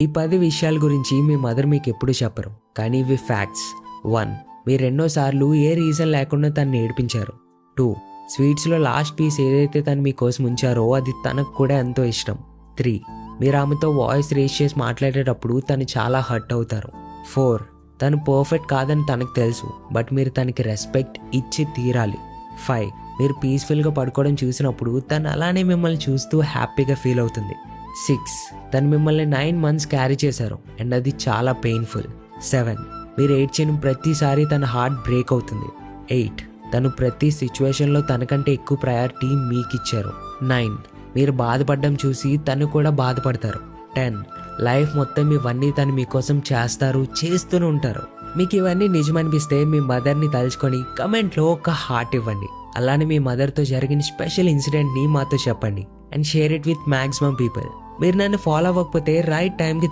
ఈ 10 విషయాల గురించి మీ మదర్ మీకు ఎప్పుడు చెప్పరు, కానీ ఇవి ఫ్యాక్ట్స్. 1. మీరు ఎన్నోసార్లు ఏ రీజన్ లేకుండా తను ఏడిపించారు. 2. స్వీట్స్లో లాస్ట్ పీస్ ఏదైతే తను మీకోసం ఉంచారో అది తనకు కూడా ఎంతో ఇష్టం. 3. మీరు ఆమెతో వాయిస్ రేస్ చేసి మాట్లాడేటప్పుడు తను చాలా హర్ట్ అవుతారు. 4. తను పర్ఫెక్ట్ కాదని తనకు తెలుసు, బట్ మీరు తనకి రెస్పెక్ట్ ఇచ్చి తీరాలి. 5. మీరు పీస్ఫుల్గా పడుకోవడం చూసినప్పుడు తను అలానే మిమ్మల్ని చూస్తూ హ్యాపీగా ఫీల్ అవుతుంది. 6. తను మిమ్మల్ని 9 months క్యారీ చేశారు అండ్ అది చాలా పెయిన్ఫుల్. 7. మీరు ఏడ్చిన ప్రతిసారి తన హార్ట్ బ్రేక్ అవుతుంది. 8. తను ప్రతి సిచ్యువేషన్లో తనకంటే ఎక్కువ ప్రయారిటీ మీకు ఇచ్చారు. 9. మీరు బాధపడడం చూసి తను కూడా బాధపడతారు. 10. లైఫ్ మొత్తం ఇవన్నీ తను మీకోసం చేస్తూనే ఉంటారు. మీకు ఇవన్నీ నిజమనిపిస్తే మీ మదర్ని తలుచుకొని కమెంట్లో ఒక హార్ట్ ఇవ్వండి. అలానే మీ మదర్తో జరిగిన స్పెషల్ ఇన్సిడెంట్ని మాతో చెప్పండి and share it with maximum people. మీరు నన్ను ఫాలో అవ్వకపోతే రైట్ టైంకి